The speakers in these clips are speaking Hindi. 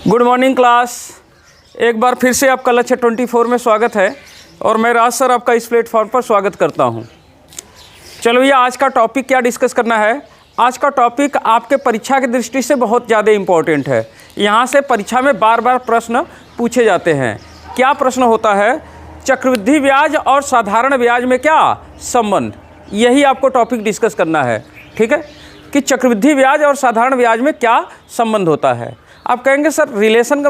Good morning class. एक बार फिर से आपका लक्ष्य 24 में स्वागत है और मैं राज सर आपका इस प्लेटफॉर्म पर स्वागत करता हूं। चलो ये आज का टॉपिक क्या डिस्कस करना है। आज का टॉपिक आपके परीक्षा की दृष्टि से बहुत ज़्यादा इम्पोर्टेंट है। यहाँ से परीक्षा में बार बार प्रश्न पूछे जाते हैं। क्या प्रश्न होता है? चक्रवृद्धि ब्याज और साधारण ब्याज में क्या संबंध, यही आपको टॉपिक डिस्कस करना है। ठीक है कि चक्रवृद्धि ब्याज और साधारण ब्याज में क्या संबंध होता है। आप कहेंगे सर रिलेशन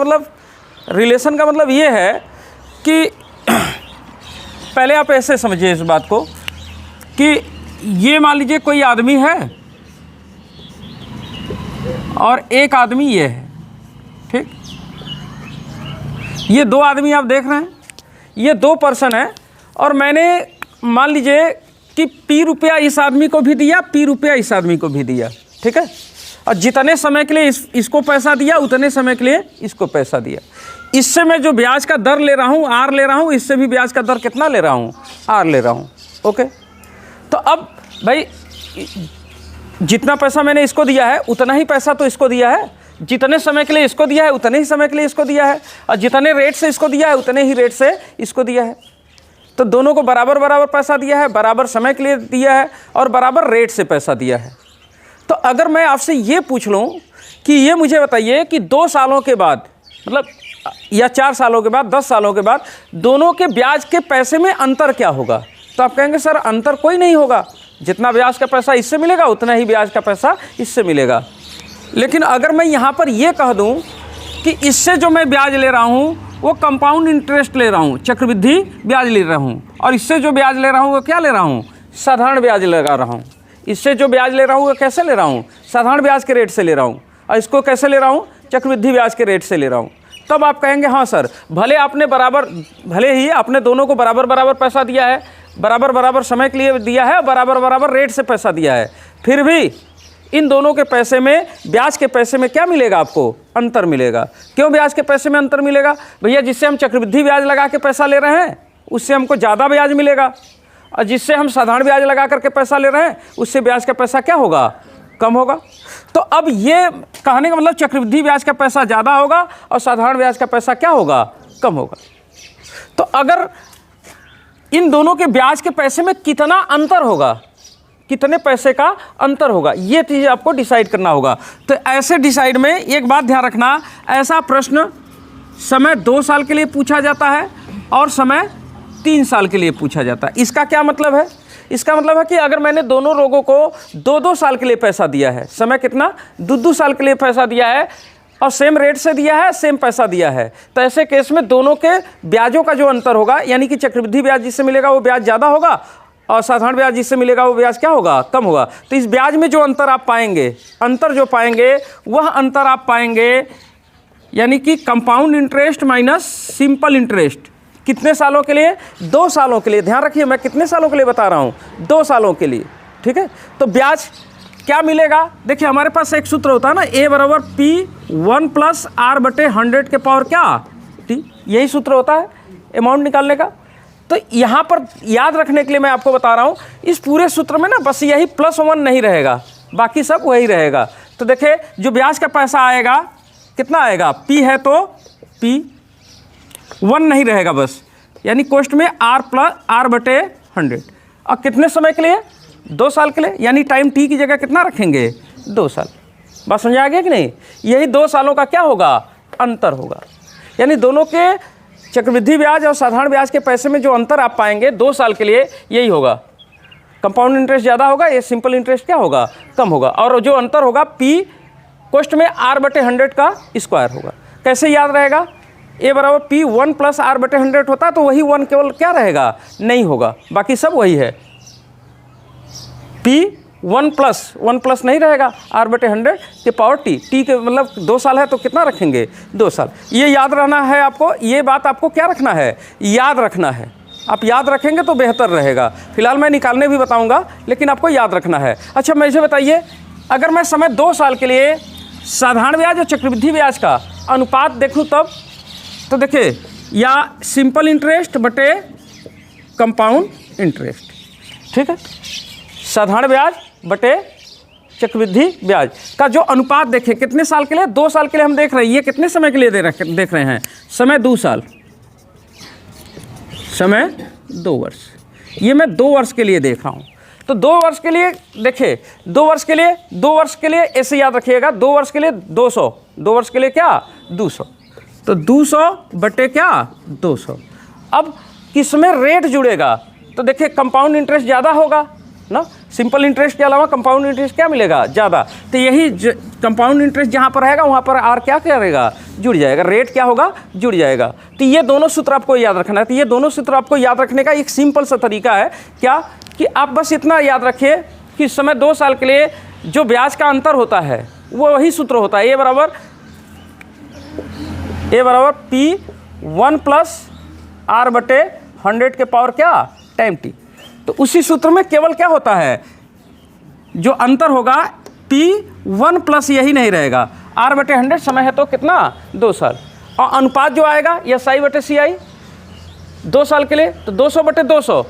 का मतलब ये है कि पहले आप ऐसे समझिए इस बात को कि ये मान लीजिए कोई आदमी है और एक आदमी ये है। ठीक, ये दो आदमी आप देख रहे हैं, ये दो पर्सन है और मैंने मान लीजिए कि P रुपया इस आदमी को भी दिया, P रुपया इस आदमी को भी दिया। ठीक है, और जितने समय के लिए इसको पैसा दिया उतने समय के लिए इसको पैसा दिया। इससे मैं जो ब्याज का दर ले रहा हूँ R ले रहा हूँ, इससे भी ब्याज का दर कितना ले रहा हूँ, R ले रहा हूँ। ओके, तो अब भाई जितना पैसा मैंने इसको दिया है उतना ही पैसा तो इसको दिया है, जितने समय के लिए इसको दिया है उतने ही समय के लिए इसको दिया है, और जितने रेट से इसको दिया है उतने ही रेट से इसको दिया है। तो दोनों को बराबर बराबर पैसा दिया है, बराबर समय के लिए दिया है और बराबर रेट से पैसा दिया है। तो अगर मैं आपसे ये पूछ लूँ कि ये मुझे बताइए कि 2 सालों के बाद, मतलब या 4 सालों के बाद, 10 सालों के बाद दोनों के ब्याज के पैसे में अंतर क्या होगा, तो आप कहेंगे सर अंतर कोई नहीं होगा, जितना ब्याज का पैसा इससे मिलेगा उतना ही ब्याज का पैसा इससे मिलेगा। लेकिन अगर मैं यहाँ पर ये कह दूँ कि इससे जो मैं ब्याज ले रहा हूँ वो कंपाउंड इंटरेस्ट ले रहा हूँ, चक्रवृद्धि ब्याज ले रहा हूँ, और इससे जो ब्याज ले रहा हूँ वो क्या ले रहा हूँ, साधारण ब्याज लगा रहा हूँ। इससे जो ब्याज ले रहा हूँ वो कैसे ले रहा हूँ, साधारण ब्याज के रेट से ले रहा हूँ, और इसको कैसे ले रहा हूँ, चक्रवृद्धि ब्याज के रेट से ले रहा हूँ। तब आप कहेंगे हाँ सर, भले ही आपने दोनों को बराबर बराबर पैसा दिया है, बराबर बराबर समय के लिए दिया है, बराबर बराबर रेट से पैसा दिया है, फिर भी इन दोनों के पैसे में, ब्याज के पैसे में क्या मिलेगा, आपको अंतर मिलेगा। क्यों ब्याज के पैसे में अंतर मिलेगा? भैया जिससे हम चक्रवृद्धि ब्याज लगा के पैसा ले रहे हैं उससे हमको ज़्यादा ब्याज मिलेगा, और जिससे हम साधारण ब्याज लगा करके पैसा ले रहे हैं उससे ब्याज का पैसा क्या होगा, कम होगा। तो अब ये कहने का मतलब चक्रवृद्धि ब्याज का पैसा ज़्यादा होगा और साधारण ब्याज का पैसा क्या होगा, कम होगा। तो अगर इन दोनों के ब्याज के पैसे में कितना अंतर होगा, कितने पैसे का अंतर होगा, ये चीज़ आपको डिसाइड करना होगा। तो ऐसे डिसाइड में एक बात ध्यान रखना, ऐसा प्रश्न समय 2 साल के लिए पूछा जाता है और समय 3 साल के लिए पूछा जाता है। इसका क्या मतलब है? इसका मतलब है कि अगर मैंने दोनों लोगों को 2-2 साल के लिए पैसा दिया है, समय कितना, 2-2 साल के लिए पैसा दिया है, और सेम रेट से दिया है, सेम पैसा दिया है, तो ऐसे केस में दोनों के ब्याजों का जो अंतर होगा, यानी कि चक्रवृद्धि ब्याज जिससे मिलेगा वो ब्याज ज़्यादा होगा और साधारण ब्याज जिससे मिलेगा वो ब्याज क्या होगा, कम होगा। तो इस ब्याज में जो अंतर आप पाएंगे, वह अंतर आप पाएंगे यानी कि compound interest minus simple interest. कितने सालों के लिए? 2 सालों के लिए। ध्यान रखिए मैं कितने सालों के लिए बता रहा हूँ, 2 सालों के लिए। ठीक है, तो ब्याज क्या मिलेगा? देखिए हमारे पास एक सूत्र होता है ना, A बराबर P1 + R/100 के पावर क्या, T, यही सूत्र होता है अमाउंट निकालने का। तो यहाँ पर याद रखने के लिए मैं आपको बता रहा हूँ, इस पूरे सूत्र में ना बस यही +1 नहीं रहेगा, बाकी सब वही रहेगा। तो देखिए जो ब्याज का पैसा आएगा कितना आएगा, P है तो P1 नहीं रहेगा बस, यानी कोष्ट में R/100। और कितने समय के लिए? 2 साल के लिए, यानी टाइम T की जगह कितना रखेंगे, 2 साल। बात समझ आ गया कि नहीं? यही 2 सालों का क्या होगा, अंतर होगा। यानी दोनों के चक्रवृद्धि ब्याज और साधारण ब्याज के पैसे में जो अंतर आप पाएंगे 2 साल के लिए, यही होगा। कंपाउंड इंटरेस्ट ज़्यादा होगा, ये सिंपल इंटरेस्ट क्या होगा, कम होगा। और जो अंतर होगा P कोष्ट में R/100 का स्क्वायर होगा। कैसे याद रहेगा? A बराबर P1 + R/100 होता तो वही 1 केवल क्या रहेगा, नहीं होगा, बाकी सब वही है। P1 + नहीं रहेगा, R/100 के पावर T के मतलब 2 साल है तो कितना रखेंगे, 2 साल। ये याद रहना है आपको, ये बात आपको क्या रखना है, याद रखना है। आप याद रखेंगे तो बेहतर रहेगा। फिलहाल मैं निकालने भी बताऊंगा, लेकिन आपको याद रखना है। अच्छा मुझे बताइए, अगर मैं समय 2 साल के लिए साधारण ब्याज और चक्रवृद्धि ब्याज का अनुपात देखूँ तब, तो देखिए या सिंपल इंटरेस्ट बटे कंपाउंड इंटरेस्ट। ठीक है, साधारण ब्याज बटे चक्रवृद्धि ब्याज का जो अनुपात देखें कितने साल के लिए, 2 साल के लिए हम देख रहे हैं। ये कितने समय के लिए देख रहे हैं, समय 2 साल, समय 2 वर्ष। ये मैं 2 वर्ष के लिए देख रहा हूँ। तो 2 वर्ष के लिए देखिए, 2 वर्ष के लिए ऐसे याद रखिएगा, 2 वर्ष के लिए 200, 2 वर्ष के लिए क्या 200, तो 200 बटे क्या 200। अब किसमें रेट जुड़ेगा, तो देखिए कंपाउंड इंटरेस्ट ज़्यादा होगा ना, सिंपल इंटरेस्ट के अलावा कंपाउंड इंटरेस्ट क्या मिलेगा, ज़्यादा। तो यही कंपाउंड इंटरेस्ट जहाँ पर रहेगा वहाँ पर आर क्या करेगा, जुड़ जाएगा, रेट क्या होगा, जुड़ जाएगा। तो ये दोनों सूत्र आपको याद रखना है। तो ये दोनों सूत्र आपको याद रखने का एक सिंपल सा तरीका है, क्या कि आप बस इतना याद रखिए कि इस समय 2 साल के लिए जो ब्याज का अंतर होता है वो वही सूत्र होता है, ए बराबर P1 प्लस R बटे 100 के पावर क्या टाइम टी। तो उसी सूत्र में केवल क्या होता है, जो अंतर होगा P1 प्लस यही नहीं रहेगा, R बटे 100 समय है तो कितना 2 साल, और अनुपात जो आएगा SI बटे CI 2 साल के लिए, तो 200 बटे 200।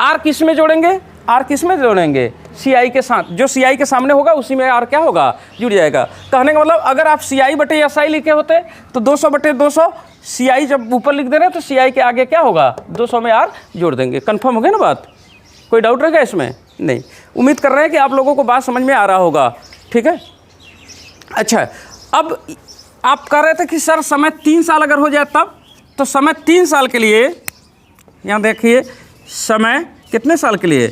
R किस में जोड़ेंगे, R किस में जोड़ेंगे, CI के साथ, जो CI के सामने होगा उसी में R क्या होगा, जुड़ जाएगा। कहने का मतलब अगर आप CI बटे SI लिखे होते तो 200 बटे 200, CI जब ऊपर लिख दे रहे हैं तो CI के आगे क्या होगा 200 में R जोड़ देंगे। कन्फर्म हो गया ना बात, कोई डाउट रहेगा इसमें, नहीं। उम्मीद कर रहे हैं कि आप लोगों को बात समझ में आ रहा होगा, ठीक है। अच्छा, अब आप कह रहे थे कि सर समय 3 साल अगर हो जाए तब, तो समय 3 साल के लिए, यहाँ देखिए समय कितने साल के लिए,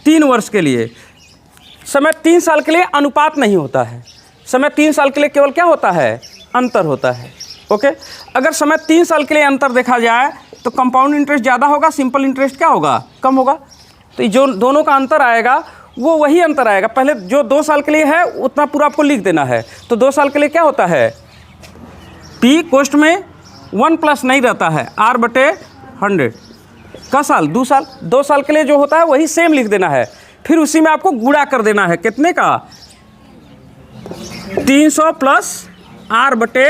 3 वर्ष के लिए। समय 3 साल के लिए अनुपात नहीं होता है, समय 3 साल के लिए केवल क्या होता है, अंतर होता है। ओके, अगर समय 3 साल के लिए अंतर देखा जाए तो कंपाउंड इंटरेस्ट ज़्यादा होगा, सिंपल इंटरेस्ट क्या होगा, कम होगा। तो जो दोनों का अंतर आएगा वो वही अंतर आएगा। पहले जो 2 साल के लिए है उतना पूरा आपको लिख देना है। तो 2 साल के लिए क्या होता है, P कोष्ट में 1 प्लस नहीं रहता है, R बटे 100 का साल 2 साल। 2 साल के लिए जो होता है वही सेम लिख देना है, फिर उसी में आपको गुणा कर देना है, कितने का 300 प्लस R बटे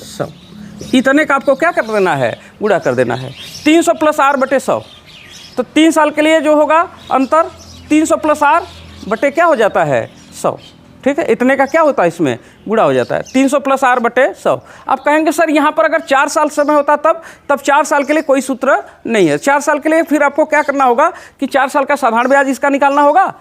100, इतने का आपको क्या कर देना है, गुणा कर देना है। 300 प्लस R बटे 100, तो 3 साल के लिए जो होगा अंतर 300 प्लस R बटे क्या हो जाता है 100, ठीक है। इतने का क्या होता है इसमें गुणा हो जाता है, 300 प्लस R बटे 100। आप कहेंगे सर यहाँ पर अगर 4 साल समय होता तब 4 साल के लिए कोई सूत्र नहीं है। 4 साल के लिए फिर आपको क्या करना होगा कि 4 साल का साधारण ब्याज इसका निकालना होगा,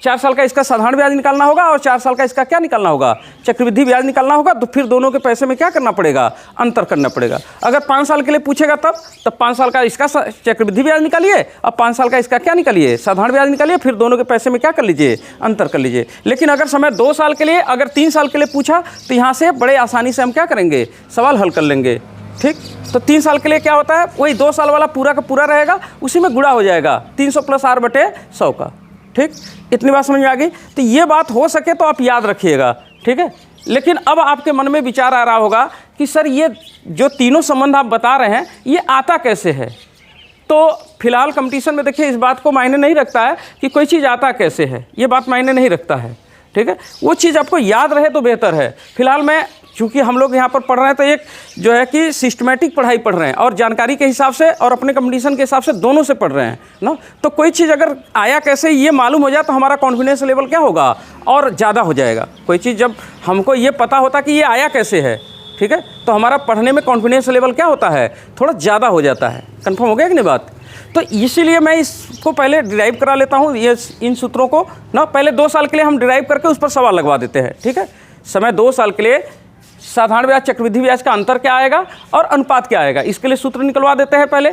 4 साल का इसका साधारण ब्याज निकालना होगा, और 4 साल का इसका क्या निकालना होगा, चक्रवृद्धि ब्याज निकालना होगा। तो फिर दोनों के पैसे में क्या करना पड़ेगा, अंतर करना पड़ेगा। अगर 5 साल के लिए पूछेगा तब 5 साल का इसका चक्रवृद्धि ब्याज निकालिए और 5 साल का इसका क्या निकालिए, साधारण ब्याज निकालिए, फिर दोनों के पैसे में क्या कर लीजिए, अंतर कर लीजिए। लेकिन अगर समय 2 साल के लिए, अगर 3 साल के लिए पूछा तो यहाँ से बड़े आसानी से हम क्या करेंगे, सवाल हल कर लेंगे, ठीक। तो 3 साल के लिए क्या होता है, वही 2 साल वाला पूरा का पूरा रहेगा, उसी में गुणा हो जाएगा 300 प्लस R बटे 100 का, ठीक। इतनी बात समझ में आ गई। तो ये बात हो सके तो आप याद रखिएगा, ठीक है। लेकिन अब आपके मन में विचार आ रहा होगा कि सर ये जो तीनों संबंध आप बता रहे हैं ये आता कैसे है। तो फिलहाल कंपटीशन में देखिए इस बात को मायने नहीं रखता है कि कोई चीज़ आता कैसे है, ये बात मायने नहीं रखता है, ठीक है। वो चीज़ आपको याद रहे तो बेहतर है। फिलहाल मैं, चूँकि हम लोग यहाँ पर पढ़ रहे हैं तो एक जो है कि सिस्टमेटिक पढ़ाई पढ़ रहे हैं, और जानकारी के हिसाब से और अपने कंपटीशन के हिसाब से दोनों से पढ़ रहे हैं ना। तो कोई चीज़ अगर आया कैसे ये मालूम हो जाए तो हमारा कॉन्फिडेंस लेवल क्या होगा, और ज़्यादा हो जाएगा। कोई चीज़ जब हमको ये पता होता कि ये आया कैसे है, ठीक है, तो हमारा पढ़ने में कॉन्फिडेंस लेवल क्या होता है, थोड़ा ज़्यादा हो जाता है। कन्फर्म हो गया कि नहीं बात। तो इसीलिए मैं इसको पहले डिराइव करा लेता हूँ, ये इन सूत्रों को ना पहले 2 साल के लिए हम डिराइव करके उस पर सवाल लगवा देते हैं, ठीक है। समय 2 साल के लिए साधारण ब्याज चक्रवृद्धि ब्याज का अंतर क्या आएगा और अनुपात क्या आएगा, इसके लिए सूत्र निकलवा देते हैं। पहले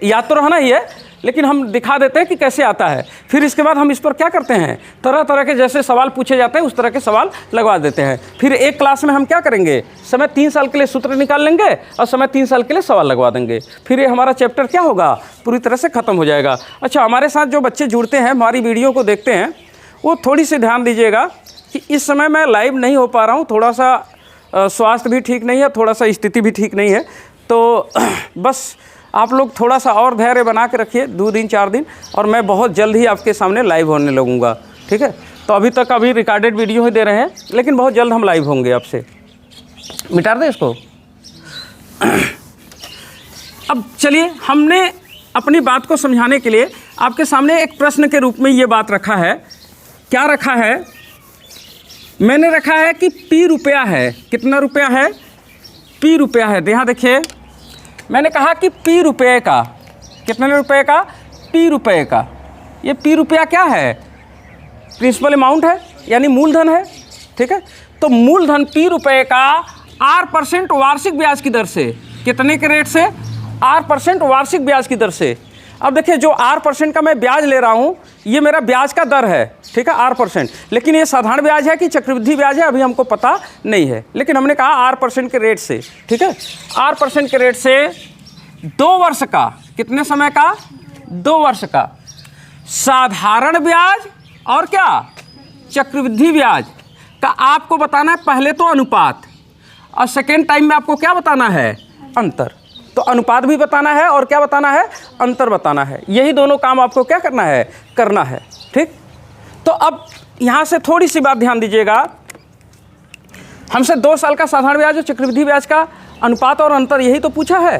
याद तो रहना ही है, लेकिन हम दिखा देते हैं कि कैसे आता है। फिर इसके बाद हम इस पर क्या करते हैं, तरह तरह के जैसे सवाल पूछे जाते हैं उस तरह के सवाल लगवा देते हैं। फिर एक क्लास में हम क्या करेंगे, समय 3 साल के लिए सूत्र निकाल लेंगे और समय 3 साल के लिए सवाल लगवा देंगे। फिर ये हमारा चैप्टर क्या होगा, पूरी तरह से ख़त्म हो जाएगा। अच्छा, हमारे साथ जो बच्चे जुड़ते हैं, हमारी वीडियो को देखते हैं, वो थोड़ी सी ध्यान दीजिएगा कि इस समय मैं लाइव नहीं हो पा रहा हूँ, थोड़ा सा स्वास्थ्य भी ठीक नहीं है, थोड़ा सा स्थिति भी ठीक नहीं है। तो बस आप लोग थोड़ा सा और धैर्य बना के रखिए, 2 दिन 4 दिन, और मैं बहुत जल्द ही आपके सामने लाइव होने लगूँगा, ठीक है। तो अभी तक रिकॉर्डेड वीडियो ही दे रहे हैं, लेकिन बहुत जल्द हम लाइव होंगे आपसे। मिटा दें इसको। अब चलिए, हमने अपनी बात को समझाने के लिए आपके सामने एक प्रश्न के रूप में ये बात रखा है। क्या रखा है, मैंने रखा है कि पी रुपया है। कितना रुपया है? पी रुपया है। यहाँ देखिए, मैंने कहा कि पी रुपये का, कितने रुपये का? पी रुपये का। ये पी रुपया क्या है? प्रिंसिपल अमाउंट है, यानी मूलधन है। ठीक है, तो मूलधन पी रुपये का 8% वार्षिक ब्याज की दर से, कितने के रेट से? 8% वार्षिक ब्याज की दर से। अब देखिए, जो 8% का मैं ब्याज ले रहा हूँ, ये मेरा ब्याज का दर है, ठीक है, 8%। लेकिन ये साधारण ब्याज है कि चक्रवृद्धि ब्याज है, अभी हमको पता नहीं है, लेकिन हमने कहा 8% के रेट से। ठीक है, 8% के रेट से 2 वर्ष का, कितने समय का? 2 वर्ष का साधारण ब्याज और क्या? चक्रवृद्धि ब्याज का आपको बताना है पहले तो अनुपात, और सेकेंड टाइम में आपको क्या बताना है? अंतर। तो अनुपात भी बताना है और क्या बताना है? अंतर बताना है। यही दोनों काम आपको क्या करना है? करना है। ठीक, तो अब यहाँ से थोड़ी सी बात ध्यान दीजिएगा। हमसे 2 साल का साधारण ब्याज और चक्रवृद्धि ब्याज का अनुपात और अंतर, यही तो पूछा है।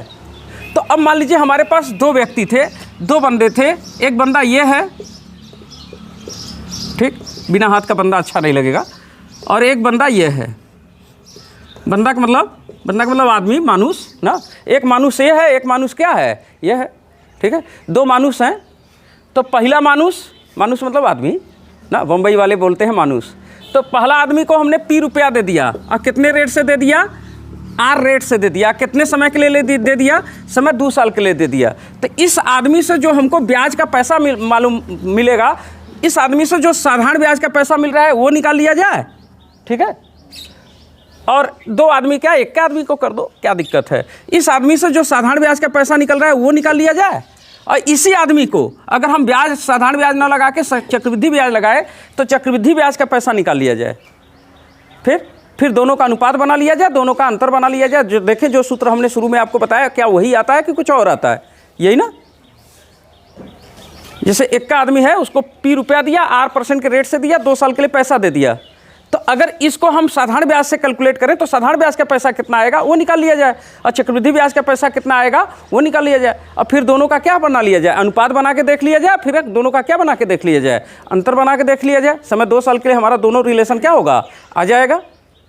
तो अब मान लीजिए हमारे पास 2 व्यक्ति थे, 2 बंदे थे। एक बंदा ये है, ठीक, बिना हाथ का बंदा अच्छा नहीं लगेगा, और एक बंदा ये है। बंदा का मतलब आदमी, मानुष ना। एक मानुष ये है, एक मानुष क्या है? ये है। ठीक है, 2 मानुष हैं। तो पहला मानुष मतलब आदमी ना, बम्बई वाले बोलते हैं मानुष। तो पहला आदमी को हमने पी रुपया दे दिया, और कितने रेट से दे दिया? आर रेट से दे दिया। कितने समय के लिए दे दिया? समय 2 साल के लिए दे दिया। तो इस आदमी से जो हमको ब्याज का पैसा मालूम मिलेगा, इस आदमी से जो साधारण ब्याज का पैसा मिल रहा है वो निकाल लिया जाए। ठीक है, और 2 आदमी क्या, एक आदमी को कर दो, क्या दिक्कत है? इस आदमी से जो साधारण ब्याज का पैसा निकल रहा है वो निकाल लिया जाए, और इसी आदमी को अगर हम ब्याज, साधारण ब्याज ना लगा के चक्रवृद्धि ब्याज लगाए तो चक्रवृद्धि ब्याज का पैसा निकाल लिया जाए। फिर दोनों का अनुपात बना लिया जाए, दोनों का अंतर बना लिया जाए। जो देखें, जो सूत्र हमने शुरू में आपको बताया, क्या वही आता है कि कुछ और आता है? यही ना। जैसे एक का आदमी है, उसको पी रुपया दिया, 8% के रेट से दिया, 2 साल के लिए पैसा दे दिया। तो अगर इसको हम साधारण ब्याज से कैलकुलेट करें तो साधारण ब्याज का पैसा कितना आएगा वो निकाल लिया जाए, और चक्रवृद्धि ब्याज का पैसा कितना आएगा वो निकाल लिया जाए, और फिर दोनों का क्या बना लिया जाए? अनुपात बना के देख लिया जाए। फिर दोनों का क्या बना के देख लिया जाए? अंतर बना के देख लिया जाए। समय 2 साल के लिए हमारा दोनों रिलेशन क्या होगा? आ जाएगा।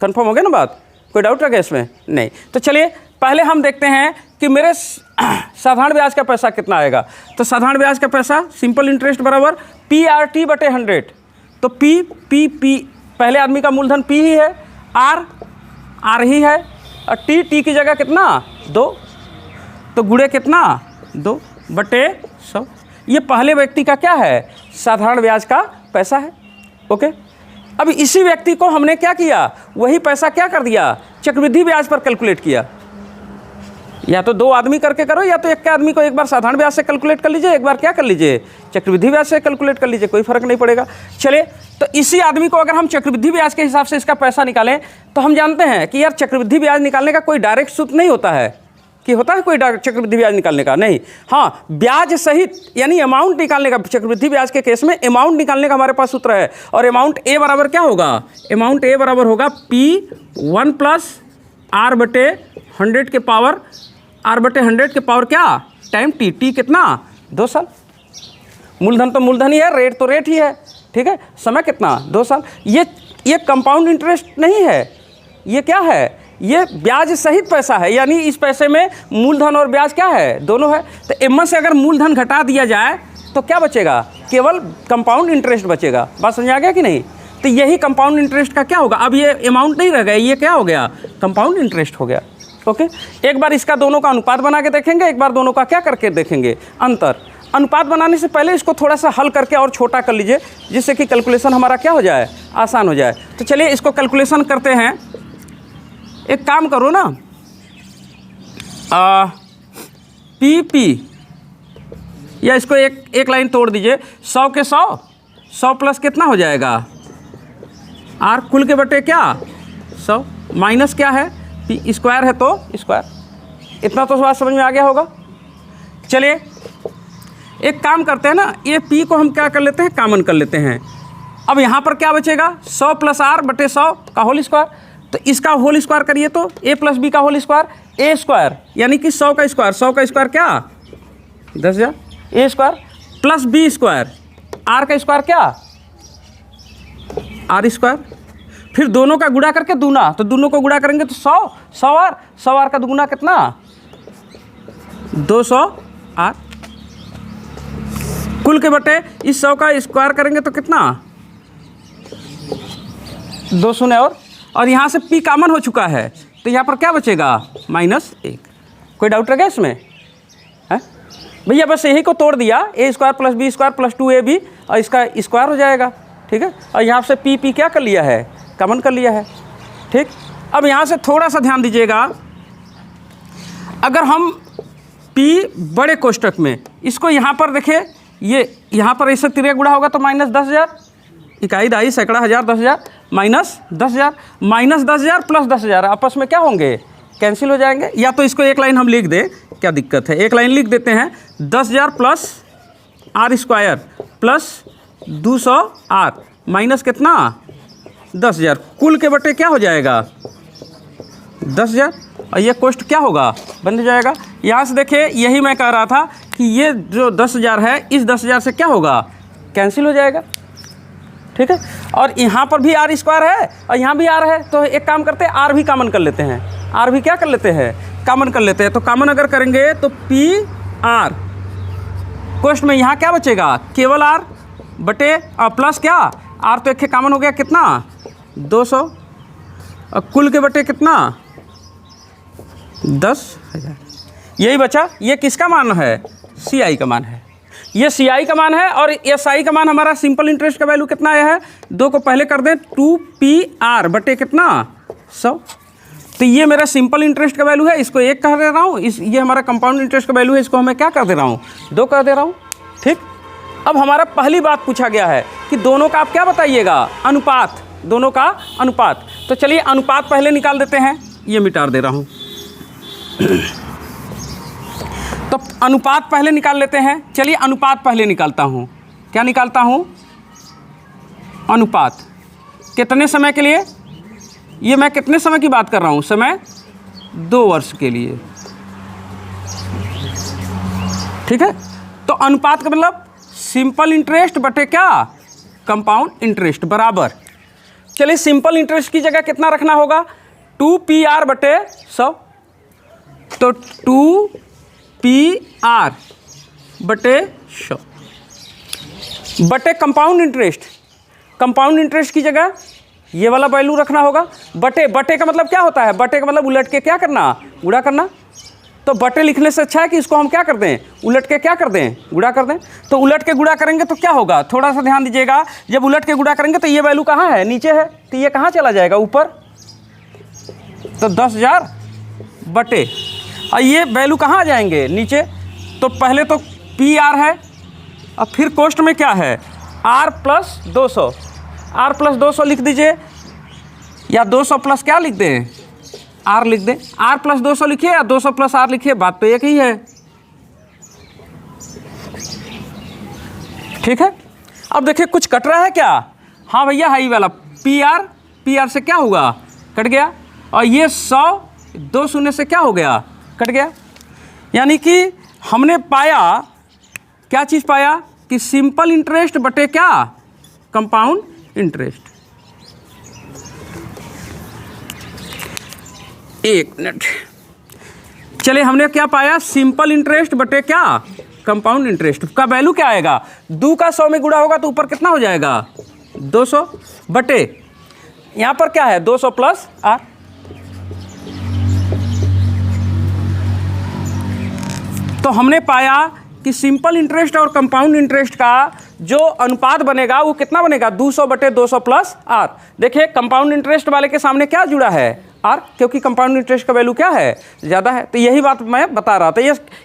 कन्फर्म हो गया ना बात? कोई डाउट है क्या इसमें? नहीं। तो चलिए पहले हम देखते हैं कि मेरे साधारण ब्याज का पैसा कितना आएगा। तो साधारण ब्याज का पैसा, सिंपल इंटरेस्ट बराबर PRT बटे 100। तो P पहले आदमी का मूलधन P ही है, R ही है, और T की जगह कितना? 2। तो गुणे कितना? 2 बटे 100। ये पहले व्यक्ति का क्या है? साधारण ब्याज का पैसा है। ओके, अब इसी व्यक्ति को हमने क्या किया? वही पैसा क्या कर दिया? चक्रवृद्धि ब्याज पर कैलकुलेट किया। या तो 2 आदमी करके करो, या तो एक के आदमी को एक बार साधारण ब्याज से कैलकुलेट कर लीजिए, एक बार क्या कर लीजिए? चक्रवृद्धि ब्याज से कैलकुलेट कर लीजिए, कोई फर्क नहीं पड़ेगा। चलिए, तो इसी आदमी को अगर हम चक्रवृद्धि ब्याज के हिसाब से इसका पैसा निकालें, तो हम जानते हैं कि यार चक्रवृद्धि ब्याज निकालने का कोई डायरेक्ट सूत्र नहीं होता है। कि होता है कोई चक्रवृद्धि ब्याज निकालने का? नहीं। हाँ, ब्याज सहित यानी अमाउंट निकालने का, चक्रवृद्धि ब्याज के केस में अमाउंट निकालने का हमारे पास सूत्र है। और अमाउंट ए बराबर क्या होगा? अमाउंट ए बराबर होगा P1 + R बटे 100 के पावर, R बटे 100 के पावर क्या? टाइम T कितना? 2 साल। मूलधन तो मूलधन ही है, रेट तो रेट ही है। ठीक है, समय कितना? 2 साल। ये कंपाउंड इंटरेस्ट नहीं है, ये क्या है? ये ब्याज सहित पैसा है, यानी इस पैसे में मूलधन और ब्याज क्या है? दोनों है। तो एम से अगर मूलधन घटा दिया जाए तो क्या बचेगा? केवल कंपाउंड इंटरेस्ट बचेगा। बात समझ आ गया कि नहीं? तो यही कंपाउंड इंटरेस्ट का क्या होगा? अब ये अमाउंट नहीं रह गया, ये क्या हो गया? कंपाउंड इंटरेस्ट हो गया। ओके, एक बार इसका दोनों का अनुपात बना के देखेंगे, एक बार दोनों का क्या करके देखेंगे? अंतर। अनुपात बनाने से पहले इसको थोड़ा सा हल करके और छोटा कर लीजिए, जिससे कि कैलकुलेशन हमारा क्या हो जाए? आसान हो जाए। तो चलिए इसको कैलकुलेशन करते हैं। एक काम करो ना, PP, या इसको एक लाइन तोड़ दीजिए। 100 के 100 प्लस कितना हो जाएगा? R कुल के बटे क्या? 100 माइनस क्या है? P स्क्वायर है तो स्क्वायर। इतना तो बात समझ में आ गया होगा। चलिए एक काम करते हैं ना, ये P को हम क्या कर लेते हैं? कॉमन कर लेते हैं। अब यहाँ पर क्या बचेगा? 100 + R बटे 100 का होल स्क्वायर। तो इसका होल स्क्वायर करिए तो A + B का होल स्क्वायर, A स्क्वायर, यानी कि 100 का स्क्वायर। 100 का स्क्वायर क्या? 10,000। A square plus B square, R का स्क्वायर क्या? आर स्क्वायर, फिर दोनों का गुणा करके दूना, तो दोनों को गुणा करेंगे तो 100 आर, 100 आर का दुगुना कितना 200 आर, कुल के बटे इस 100 का स्क्वायर करेंगे तो कितना 2 शून्य और यहाँ से पी कॉमन हो चुका है तो यहाँ पर क्या बचेगा -1। कोई डाउट रहेगा इसमें है भैया? बस यही को तोड़ दिया, a square plus B square plus 2ab और इसका स्क्वायर हो जाएगा, ठीक है। और यहाँ से पी क्या कर लिया है, कॉमन कर लिया है, ठीक। अब यहाँ से थोड़ा सा ध्यान दीजिएगा, अगर हम p बड़े कोष्टक में इसको यहाँ पर देखें, ये यहाँ पर इससे तिरक गुणा होगा तो -10,000, इकाई दाई सैकड़ा हज़ार 10,000 -10,000 -10,000 प्लस 10,000 आपस में क्या होंगे, कैंसिल हो जाएंगे। या तो इसको एक लाइन हम लिख दें, क्या दिक्कत है, एक लाइन लिख देते हैं 10,000 plus R square plus 200 R minus कितना 10,000, कुल के बटे क्या हो जाएगा 10,000 और ये कोष्ट क्या होगा बन जाएगा। यहाँ से देखिए, यही मैं कह रहा था कि ये जो 10,000 है इस 10,000 से क्या होगा, कैंसिल हो जाएगा, ठीक है। और यहाँ पर भी आर स्क्वायर है और यहाँ भी आर है, तो एक काम करते हैं आर भी कॉमन कर लेते हैं, आर भी क्या कर लेते हैं कॉमन कर लेते हैं। तो कॉमन अगर करेंगे तो पी आर कोष्ट में यहाँ क्या बचेगा, केवल आर बटे और प्लस क्या आर, तो एक कॉमन हो गया कितना 200 और कुल के बटे कितना 10,000, यही बचा। ये किसका मान है, सी आई का मान है, ये सी आई का मान है। और एस आई का मान हमारा सिंपल इंटरेस्ट का वैल्यू कितना आया है, 2 को पहले कर दें 2pr बटे कितना 100, तो ये मेरा सिंपल इंटरेस्ट का वैल्यू है, इसको 1 कह दे रहा हूँ, ये हमारा कंपाउंड इंटरेस्ट का वैल्यू है, इसको मैं क्या कर दे रहा हूँ 2 कर दे रहा हूँ, ठीक। अब हमारा पहली बात पूछा गया है कि दोनों का आप क्या बताइएगा, अनुपात, दोनों का अनुपात। तो चलिए अनुपात पहले निकाल देते हैं, ये मिटा दे रहा हूँ तो अनुपात पहले निकाल लेते हैं। चलिए अनुपात पहले निकालता हूँ, क्या निकालता हूँ अनुपात, कितने समय के लिए, ये मैं कितने समय की बात कर रहा हूँ, समय 2 वर्ष के लिए, ठीक है। तो अनुपात का मतलब सिंपल इंटरेस्ट बटे क्या कंपाउंड इंटरेस्ट बराबर, चलिए सिंपल इंटरेस्ट की जगह कितना रखना होगा 2pr बटे 100, तो 2pr बटे 100 बटे कंपाउंड इंटरेस्ट, कंपाउंड इंटरेस्ट की जगह ये वाला वैल्यू रखना होगा, बटे, बटे का मतलब क्या होता है, बटे का मतलब उलट के क्या करना गुणा करना, तो बटे लिखने से अच्छा है कि इसको हम क्या कर दें उलट के क्या कर दें गुणा कर दें। तो उलट के गुणा करेंगे तो क्या होगा, थोड़ा सा ध्यान दीजिएगा, जब उलट के गुणा करेंगे तो ये वैल्यू कहाँ है नीचे है, तो ये कहाँ चला जाएगा ऊपर, तो 10,000 बटे और ये वैल्यू कहाँ आ जाएंगे नीचे, तो पहले तो pr है और फिर कोष्ट में क्या है r प्लस 200, r प्लस 200 लिख दीजिए या 200 प्लस क्या लिख दें r लिख दें, r प्लस 200 लिखिए या 200 प्लस r लिखिए, बात तो एक ही है, ठीक है। अब देखिए कुछ कट रहा है क्या, हाँ भैया हाई वाला pr से क्या होगा कट गया और ये 100 2 शून्य से क्या हो गया कट गया, यानी कि हमने पाया क्या चीज़ पाया कि सिंपल इंटरेस्ट बटे क्या कंपाउंड इंटरेस्ट। एक मिनट, चलिए हमने क्या पाया सिंपल इंटरेस्ट बटे क्या कंपाउंड इंटरेस्ट का वैल्यू क्या आएगा, 2 का 100 में गुणा होगा तो ऊपर कितना हो जाएगा 200 बटे यहाँ पर क्या है 200 प्लस r, तो हमने पाया कि सिंपल इंटरेस्ट और कंपाउंड इंटरेस्ट का जो अनुपात बनेगा वो कितना बनेगा 200 बटे 200 प्लस r। देखिए कंपाउंड इंटरेस्ट वाले के सामने क्या जुड़ा है r, क्योंकि कंपाउंड इंटरेस्ट का वैल्यू क्या है ज़्यादा है, तो यही बात मैं बता रहा था।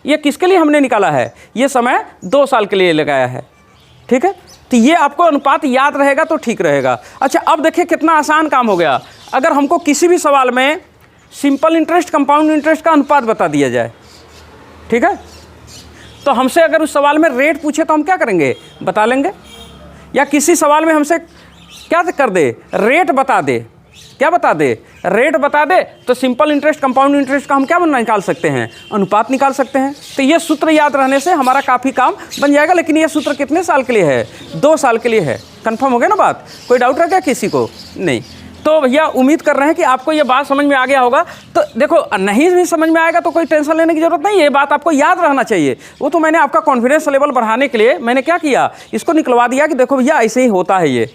ये किसके लिए हमने निकाला है, ये समय 2 साल के लिए लगाया है, ठीक है। तो ये आपको अनुपात याद रहेगा तो ठीक रहेगा। अच्छा अब देखिए कितना आसान काम हो गया, अगर हमको किसी भी सवाल में सिंपल इंटरेस्ट कंपाउंड इंटरेस्ट का अनुपात बता दिया जाए, ठीक है, तो हमसे अगर उस सवाल में रेट पूछे तो हम क्या करेंगे बता लेंगे, या किसी सवाल में हमसे क्या कर दे रेट बता दे, क्या बता दे रेट बता दे, तो सिंपल इंटरेस्ट कंपाउंड इंटरेस्ट का हम क्या निकाल सकते हैं अनुपात निकाल सकते हैं। तो ये सूत्र याद रहने से हमारा काफ़ी काम बन जाएगा, लेकिन ये सूत्र कितने साल के लिए है 2 साल के लिए है। कंफर्म हो गया ना बात? कोई डाउट रह गया किसी को? नहीं। तो भैया उम्मीद कर रहे हैं कि आपको ये बात समझ में आ गया होगा। तो देखो, नहीं भी समझ में आएगा तो कोई टेंशन लेने की ज़रूरत नहीं है, ये बात आपको याद रहना चाहिए। वो तो मैंने आपका कॉन्फिडेंस लेवल बढ़ाने के लिए मैंने क्या किया, इसको निकलवा दिया कि देखो भैया ऐसे ही होता है। ये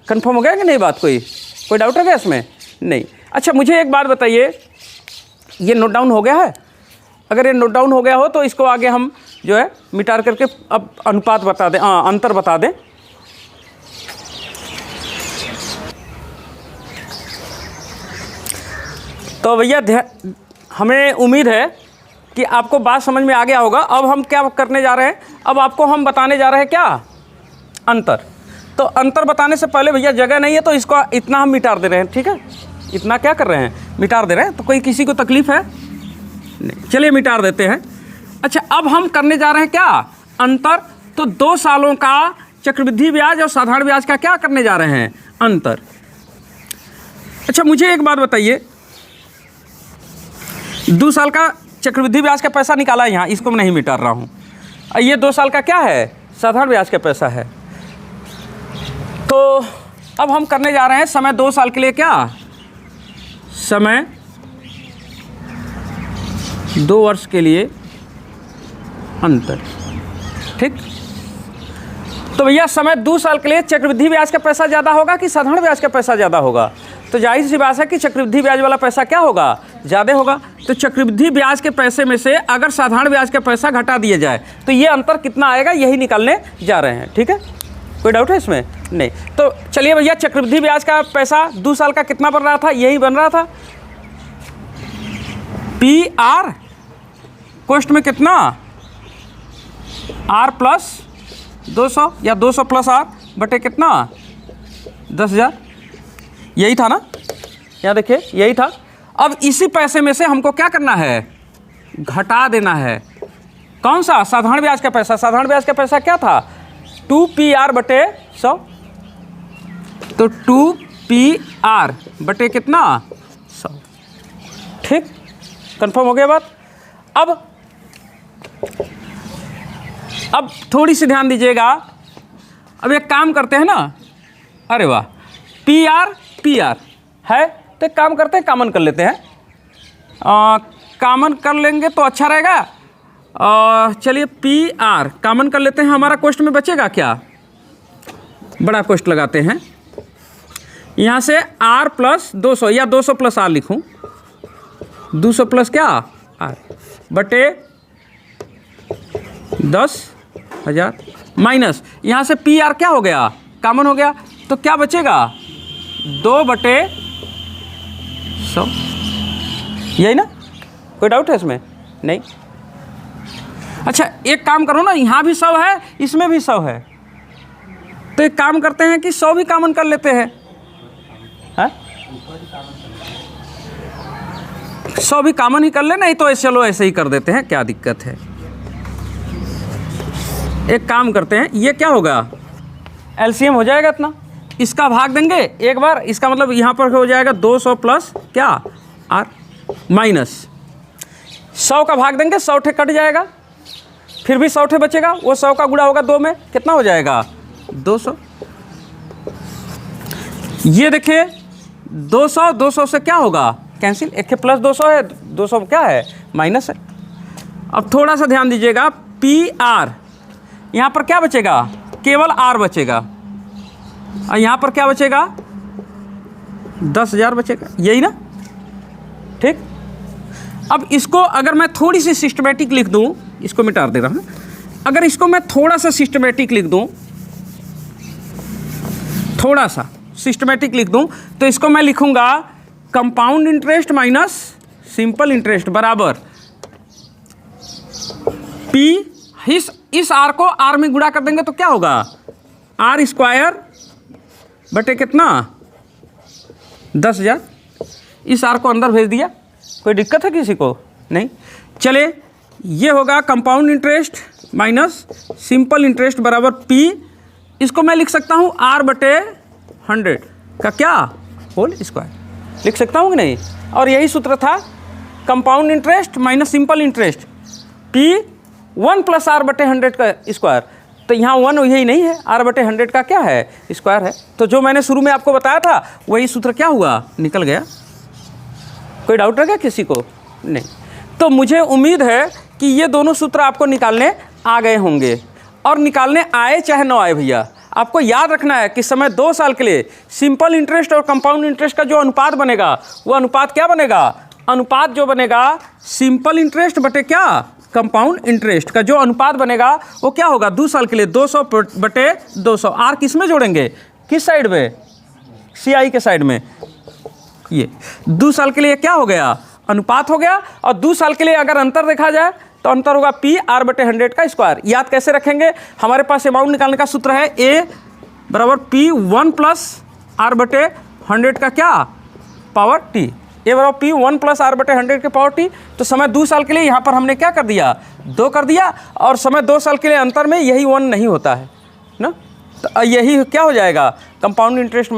कंफर्म हो गया कि नहीं बात? कोई डाउट है क्या इसमें? नहीं। अच्छा, मुझे एक बात बताइए, ये नोट डाउन हो गया है? अगर ये नोट डाउन हो गया हो तो इसको आगे हम जो है मिटा करके अब अनुपात बता दें, अंतर बता दें। तो भैया हमें उम्मीद है कि आपको बात समझ में आ गया होगा। अब हम क्या करने जा रहे हैं, अब आपको हम बताने जा रहे हैं क्या, अंतर। तो अंतर बताने से पहले भैया जगह नहीं है तो इसको इतना हम मिटा दे रहे हैं, ठीक है? इतना क्या कर रहे हैं, मिटा दे रहे हैं। तो कोई किसी को तकलीफ़ है? नहीं, चलिए मिटा देते हैं। अच्छा, अब हम करने जा रहे हैं क्या, अंतर। तो 2 सालों का चक्रवृद्धि ब्याज और साधारण ब्याज का क्या करने जा रहे हैं, अंतर। अच्छा, मुझे एक बात बताइए, 2 साल का चक्रवृद्धि ब्याज का पैसा निकाला है यहाँ, इसको मैं नहीं मिटा रहा हूँ। ये 2 साल का क्या है, साधारण ब्याज का पैसा है। तो अब हम करने जा रहे हैं समय 2 साल के लिए क्या, समय 2 वर्ष के लिए अंतर, ठीक। तो भैया समय 2 साल के लिए चक्रवृद्धि ब्याज का पैसा ज़्यादा होगा कि साधारण ब्याज का पैसा ज़्यादा होगा? तो जाहिर सी बात है कि चक्रवृद्धि ब्याज वाला पैसा क्या होगा, ज़्यादा होगा। तो चक्रवृद्धि ब्याज के पैसे में से अगर साधारण ब्याज का पैसा घटा दिया जाए तो ये अंतर कितना आएगा, यही निकालने जा रहे हैं, ठीक है? कोई डाउट है इसमें? नहीं। तो चलिए भैया, चक्रवृद्धि ब्याज का पैसा 2 साल का कितना बन रहा था, यही बन रहा था PR कोष्ट में कितना, R प्लस 200 या 200 प्लस R बटे कितना, 10,000, यही था ना? यहाँ देखिए, यही था। अब इसी पैसे में से हमको क्या करना है, घटा देना है। कौन सा, साधारण ब्याज का पैसा। साधारण ब्याज का पैसा क्या था, 2PR बटे 100। तो 2PR बटे कितना, 100, ठीक। कंफर्म हो गया बात? अब थोड़ी सी ध्यान दीजिएगा। अब एक काम करते हैं ना, अरे वाह, PR है तो एक काम करते हैं, कॉमन कर लेते हैं। कॉमन कर लेंगे तो अच्छा रहेगा। चलिए PR कॉमन कर लेते हैं। हमारा कोष्ट में बचेगा क्या, बड़ा कोष्ट लगाते हैं। यहाँ से R प्लस 200 या 200 प्लस R लिखूँ, 200 प्लस क्या R बटे 10,000 माइनस यहाँ से PR क्या हो गया, कॉमन हो गया। तो क्या बचेगा, 2 बटे 100, यही ना? कोई डाउट है इसमें? नहीं। अच्छा, एक काम करो ना, यहाँ भी 100 है, इसमें भी 100 है। तो एक काम करते हैं कि 100 भी कॉमन कर लेते हैं, है? 100 भी कॉमन ही कर ले, नहीं तो चलो ऐसे ही कर देते हैं, क्या दिक्कत है। एक काम करते हैं, ये क्या होगा, LCM हो जाएगा इतना, इसका भाग देंगे एक बार, इसका मतलब यहाँ पर हो जाएगा 200 प्लस क्या R माइनस 100 का भाग देंगे, 100 ठे कट जाएगा, फिर भी 100 ठे बचेगा, वो 100 का गुणा होगा 2 में, कितना हो जाएगा, 200। ये देखिए 200 से क्या होगा, कैंसिल, एक प्लस 200 है, 200 क्या है, माइनस है। अब थोड़ा सा ध्यान दीजिएगा, PR यहाँ पर क्या बचेगा, केवल R बचेगा, और यहाँ पर क्या बचेगा, 10,000 बचेगा, यही ना, ठीक। अब इसको अगर मैं थोड़ी सी सिस्टमेटिक लिख दूँ, इसको मिटा दे रहा हूँ, अगर इसको मैं थोड़ा सा सिस्टमेटिक लिख दूँ, थोड़ा सा सिस्टमेटिक लिख दूँ, तो इसको मैं लिखूँगा compound interest minus simple interest बराबर P, इस R को R में गुणा कर देंगे तो क्या होगा, R स्क्वायर बटे कितना, 10,000। इस R को अंदर भेज दिया, कोई दिक्कत है किसी को? नहीं। चले, ये होगा compound interest minus simple interest बराबर P, इसको मैं लिख सकता हूँ R बटे 100 का क्या, होल स्क्वायर, लिख सकता हूँ कि नहीं? और यही सूत्र था, compound interest minus simple interest P 1 plus R बटे 100 का स्क्वायर। तो यहाँ 1 यही नहीं है, r/100 का क्या है, स्क्वायर है। तो जो मैंने शुरू में आपको बताया था वही सूत्र क्या हुआ, निकल गया। कोई डाउट रहेगा किसी को? नहीं। तो मुझे उम्मीद है कि ये दोनों सूत्र आपको निकालने आ गए होंगे, और निकालने आए चाहे ना आए भैया, आपको याद रखना है कि समय 2 साल के लिए सिंपल इंटरेस्ट और कंपाउंड इंटरेस्ट का जो अनुपात बनेगा वो अनुपात क्या बनेगा, अनुपात जो बनेगा सिंपल इंटरेस्ट बटे क्या, कंपाउंड इंटरेस्ट का जो अनुपात बनेगा वो क्या होगा, 2 साल के लिए 200 बटे 200। आर किस में जोड़ेंगे, किस साइड में, CI के साइड में। ये 2 साल के लिए क्या हो गया, अनुपात हो गया। और 2 साल के लिए अगर अंतर देखा जाए तो अंतर होगा P r/100 का स्क्वायर। याद कैसे रखेंगे, हमारे पास अमाउंट निकालने का सूत्र है A बराबर P1 प्लस r/100 का क्या, पावर T। A बराबर P1 प्लस r/100 के पावर T। तो समय 2 साल के लिए यहाँ पर हमने क्या कर दिया, 2 कर दिया, और समय 2 साल के लिए अंतर में यही 1 नहीं होता है ना, तो यही क्या हो जाएगा, compound interest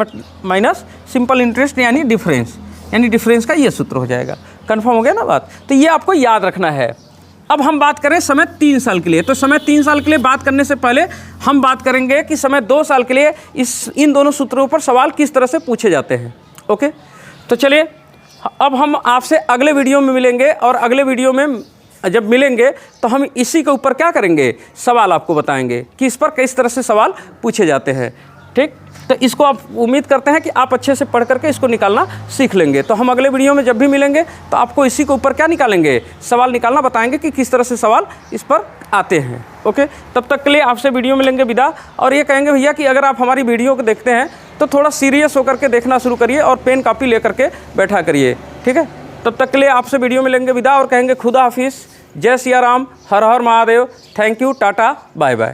minus simple interest यानी डिफरेंस, यानी डिफरेंस का ये सूत्र हो जाएगा। कन्फर्म हो गया ना बात। तो ये आपको याद रखना है। अब हम बात करें समय 3 साल के लिए। तो समय 3 साल के लिए बात करने से पहले हम बात करेंगे कि समय 2 साल के लिए इन दोनों सूत्रों पर सवाल किस तरह से पूछे जाते हैं। ओके, तो चलिए अब हम आपसे अगले वीडियो में मिलेंगे, और अगले वीडियो में जब मिलेंगे तो हम इसी के ऊपर क्या करेंगे, सवाल आपको बताएंगे कि इस पर किस तरह से सवाल पूछे जाते हैं। ठीक, तो इसको आप उम्मीद करते हैं कि आप अच्छे से पढ़ करके इसको निकालना सीख लेंगे। तो हम अगले वीडियो में जब भी मिलेंगे तो आपको इसी के ऊपर क्या निकालेंगे, सवाल निकालना बताएंगे कि किस तरह से सवाल इस पर आते हैं। ओके, तब तक के लिए आपसे वीडियो में लेंगे विदा, और ये कहेंगे भैया कि अगर आप हमारी वीडियो को देखते हैं तो थोड़ा सीरियस होकर के देखना शुरू करिए और पेन कापी ले करके बैठा करिए। ठीक है, तब तक के लिए आपसे वीडियो में लेंगे विदा और कहेंगे खुदा हाफिज़, जय सिया राम, हर हर Mahadev, thank you, tata, bye bye.